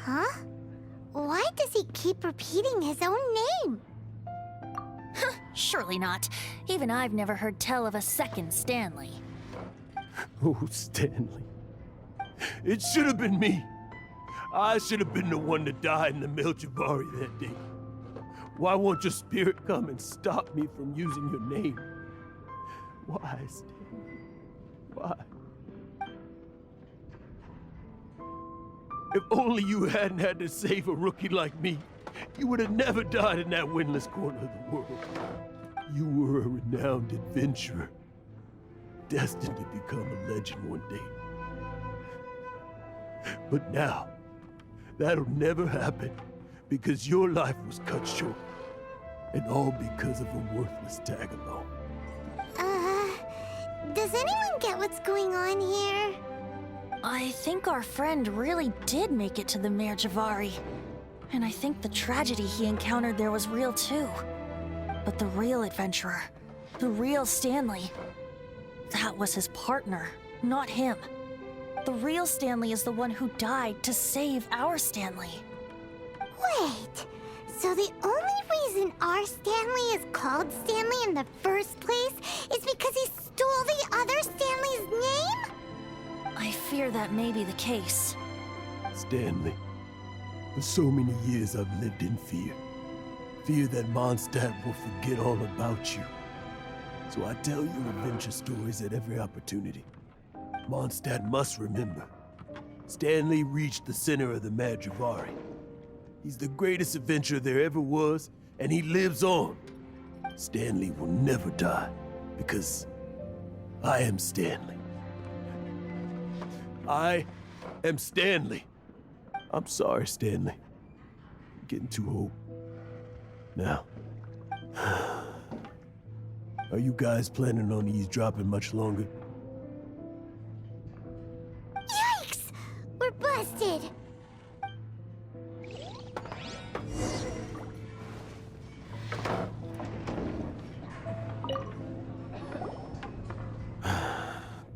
Huh? Why does he keep repeating his own name? Surely not. Even I've never heard tell of a second Stanley. Oh, Stanley. It should have been me. I should have been the one to die in the Melchivari that day. Why won't your spirit come and stop me from using your name? Why, Stanley? Why? If only you hadn't had to save a rookie like me, you would have never died in that windless corner of the world. You were a renowned adventurer, destined to become a legend one day. But now, that'll never happen, because your life was cut short, and all because of a worthless tag-along. Does anyone get what's going on here? I think our friend really did make it to the Merjavari. And I think the tragedy he encountered there was real too. But the real adventurer, the real Stanley, that was his partner, not him. The real Stanley is the one who died to save our Stanley. Wait, so the only reason our Stanley is called Stanley in the first place is because he stole the other Stanley's name? I fear that may be the case. Stanley, for so many years I've lived in fear. Fear that Mondstadt will forget all about you. So I tell you adventure stories at every opportunity. Mondstadt must remember. Stanley reached the center of the Madrivari. He's the greatest adventurer there ever was, and he lives on. Stanley will never die, because I am Stanley. I am Stanley. I'm sorry, Stanley. I'm getting too old. Now, are you guys planning on eavesdropping much longer? Yikes! We're busted!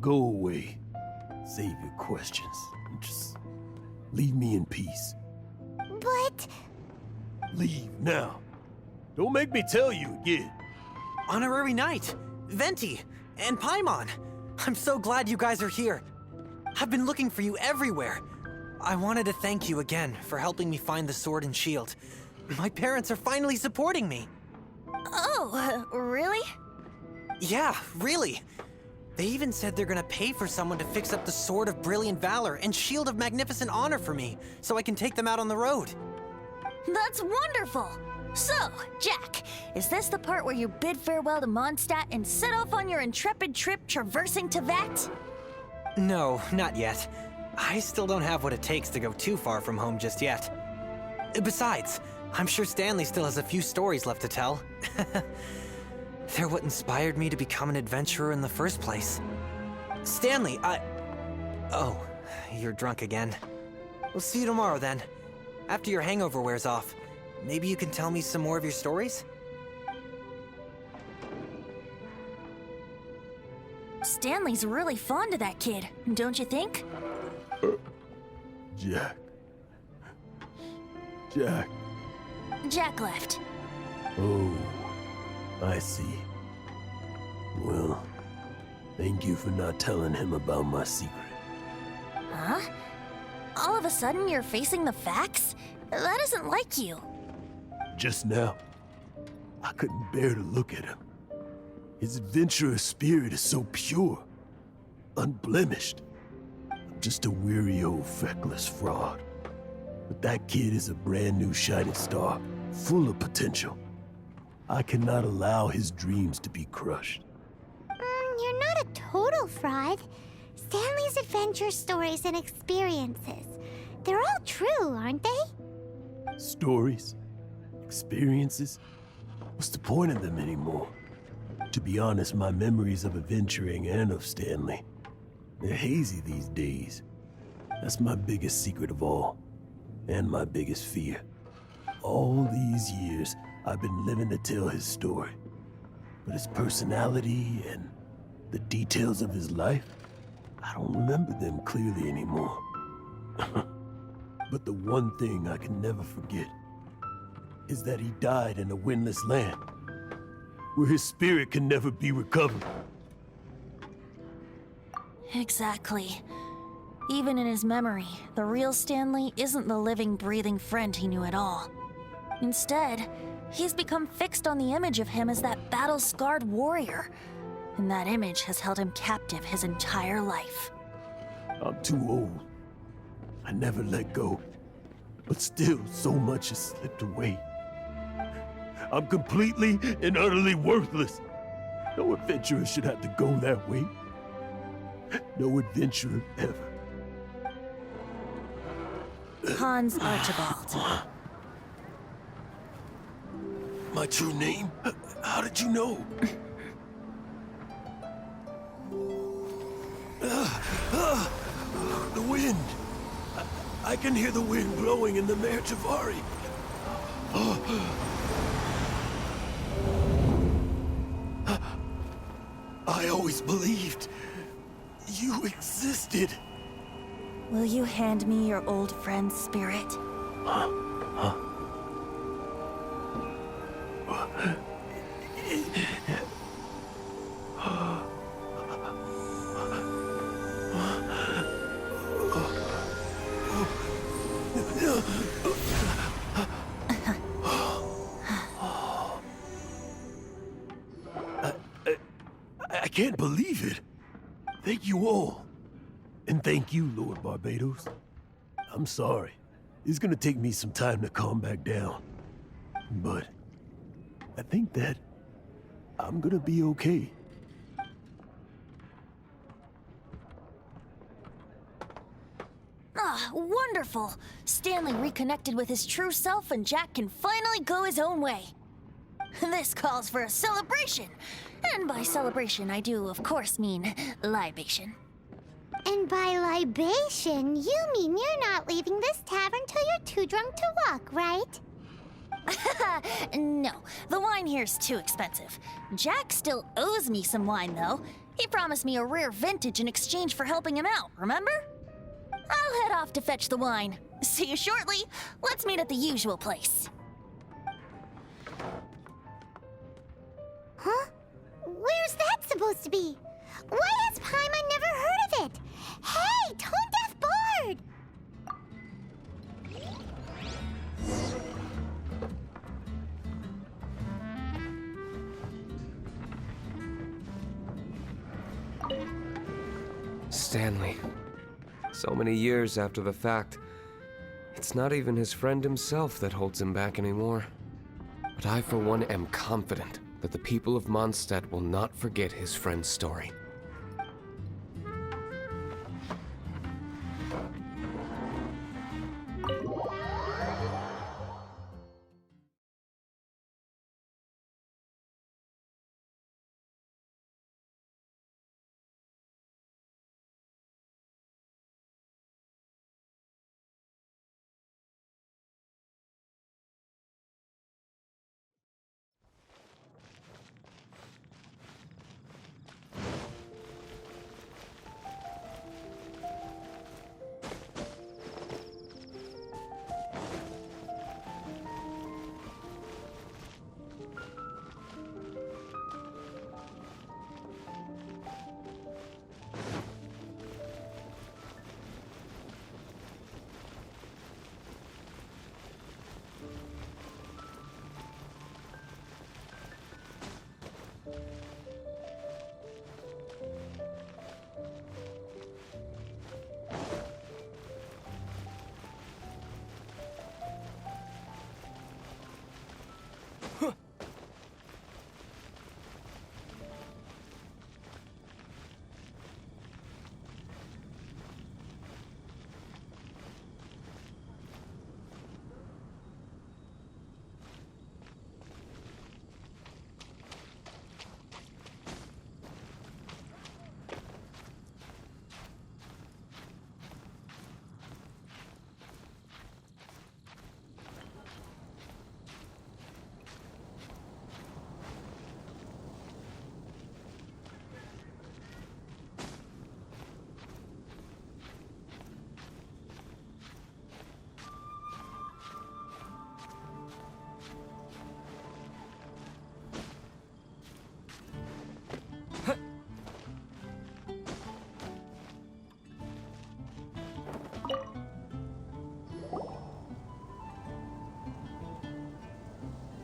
Go away. Save your questions. And just leave me in peace. But... Leave now. Don't make me tell you again. Honorary Knight, Venti, and Paimon. I'm so glad you guys are here. I've been looking for you everywhere. I wanted to thank you again for helping me find the sword and shield. My parents are finally supporting me. Oh, really? Yeah, really. They even said they're gonna pay for someone to fix up the Sword of Brilliant Valor and Shield of Magnificent Honor for me, so I can take them out on the road. That's wonderful! So, Jack, is this the part where you bid farewell to Mondstadt and set off on your intrepid trip traversing Tevat? No, not yet. I still don't have what it takes to go too far from home just yet. Besides, I'm sure Stanley still has a few stories left to tell. They're what inspired me to become an adventurer in the first place. Stanley, Oh, you're drunk again. We'll see you tomorrow then. After your hangover wears off. Maybe you can tell me some more of your stories? Stanley's really fond of that kid, don't you think? Jack. Jack. Jack left. Oh, I see. Well, thank you for not telling him about my secret. Huh? All of a sudden you're facing the facts? That isn't like you. Just now, I couldn't bear to look at him. His adventurous spirit is so pure, unblemished. I'm just a weary old feckless fraud. But that kid is a brand new shining star, full of potential. I cannot allow his dreams to be crushed. You're not a total fraud. Stanley's adventure stories and experiences, they're all true, aren't they? Stories? Experiences? What's the point of them anymore? To be honest, my memories of adventuring and of Stanley, they're hazy these days. That's my biggest secret of all, and my biggest fear. All these years, I've been living to tell his story. But his personality and the details of his life, I don't remember them clearly anymore. But the one thing I can never forget is that he died in a windless land, where his spirit can never be recovered. Exactly. Even in his memory, the real Stanley isn't the living, breathing friend he knew at all. Instead, he's become fixed on the image of him as that battle-scarred warrior, and that image has held him captive his entire life. I'm too old. I never let go. But still, so much has slipped away. I'm completely and utterly worthless. No adventurer should have to go that way. No adventurer ever. Hans Archibald. My true name? How did you know? The wind. I can hear the wind blowing in the Mare Javari. I always believed you existed. Will you hand me your old friend's spirit? I can't believe it. Thank you all. And thank you, Lord Barbados. I'm sorry. It's gonna take me some time to calm back down. But I think that I'm gonna be okay. Ah, wonderful! Stanley reconnected with his true self and Jack can finally go his own way. This calls for a celebration. And by celebration, I do, of course, mean libation. And by libation, you mean you're not leaving this tavern till you're too drunk to walk, right? No, the wine here's too expensive. Jack still owes me some wine, though. He promised me a rare vintage in exchange for helping him out, remember? I'll head off to fetch the wine. See you shortly. Let's meet at the usual place. Huh? Where's that supposed to be? Why has Paimon never heard of it? Hey, Tone Deaf Bard! Stanley. So many years after the fact, it's not even his friend himself that holds him back anymore. But I, for one, am confident that the people of Mondstadt will not forget his friend's story.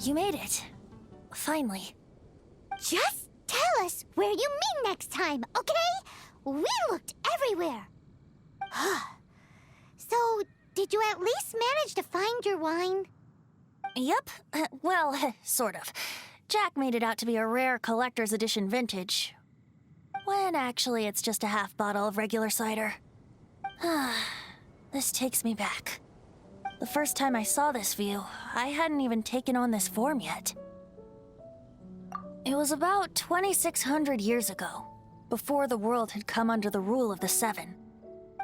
You made it. Finally. Just tell us where you meet next time, okay? We looked everywhere. So, did you at least manage to find your wine? Yep. Well, sort of. Jack made it out to be a rare collector's edition vintage, when actually it's just a half bottle of regular cider. This takes me back. The first time I saw this view, I hadn't even taken on this form yet. It was about 2,600 years ago, before the world had come under the rule of the Seven.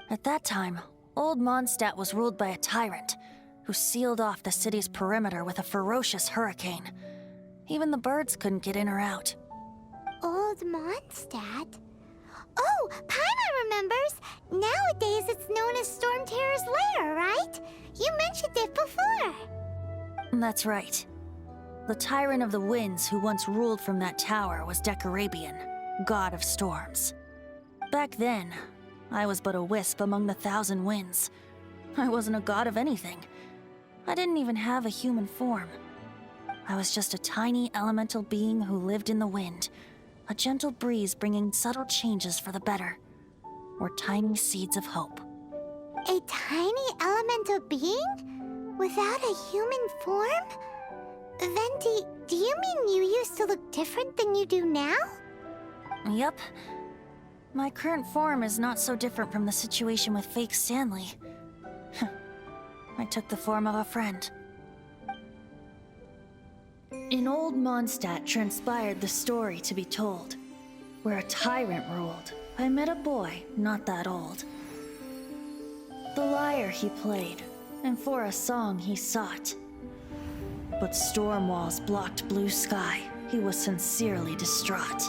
At that time, Old Mondstadt was ruled by a tyrant who sealed off the city's perimeter with a ferocious hurricane. Even the birds couldn't get in or out. Old Mondstadt? Oh, Paimon remembers! Nowadays it's known as Storm Terror's lair, right? You mentioned it before. That's right. The Tyrant of the Winds who once ruled from that tower was Decarabian, god of storms. Back then, I was but a wisp among the thousand winds. I wasn't a god of anything. I didn't even have a human form. I was just a tiny elemental being who lived in the wind, a gentle breeze bringing subtle changes for the better, or tiny seeds of hope. A tiny elemental being? Without a human form? Venti, do you mean you used to look different than you do now? Yep. My current form is not so different from the situation with fake Stanley. I took the form of a friend. In Old Mondstadt transpired the story to be told. Where a tyrant ruled, I met a boy not that old. The lyre he played, and for a song he sought. But storm walls blocked blue sky, he was sincerely distraught.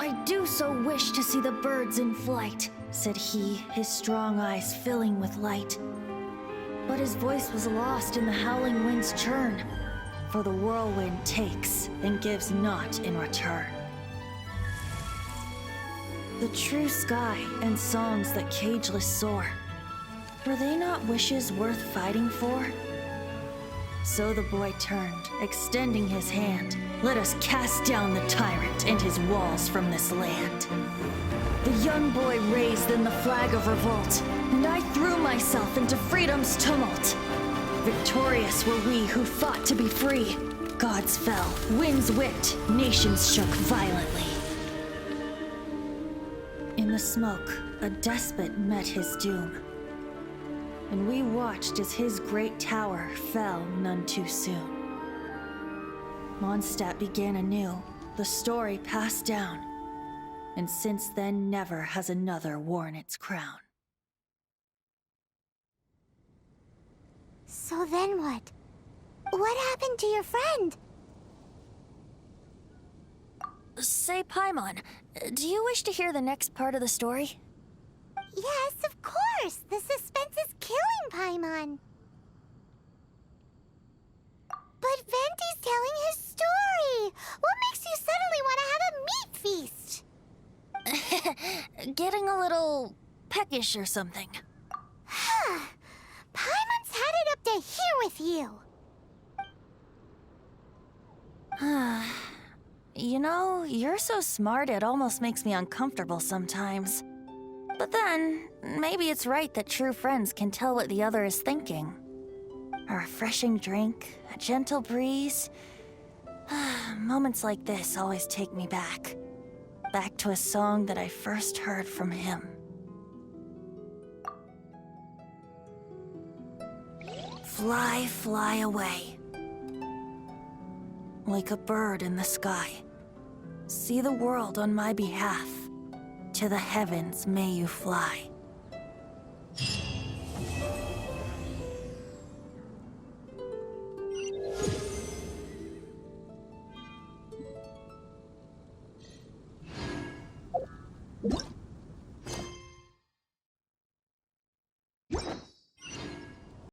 I do so wish to see the birds in flight, said he, his strong eyes filling with light. But his voice was lost in the howling wind's churn, for the whirlwind takes and gives not in return. The true sky and songs that cageless soar, were they not wishes worth fighting for? So the boy turned, extending his hand. Let us cast down the tyrant and his walls from this land. The young boy raised then the flag of revolt, and I threw myself into freedom's tumult. Victorious were we who fought to be free. Gods fell, winds whipped, nations shook violently. In the smoke, a despot met his doom, and we watched as his great tower fell none too soon. Mondstadt began anew, the story passed down, and since then never has another worn its crown. So then what? What happened to your friend? Say, Paimon, do you wish to hear the next part of the story? Yes, of course! The suspense is killing Paimon! But Venti's telling his story! What makes you suddenly want to have a meat feast? Getting a little peckish or something. Paimon's had it up to here with you! You know, you're so smart it almost makes me uncomfortable sometimes. But then, maybe it's right that true friends can tell what the other is thinking. A refreshing drink, a gentle breeze. Moments like this always take me back. Back to a song that I first heard from him. Fly, fly away. Like a bird in the sky. See the world on my behalf. To the heavens may you fly.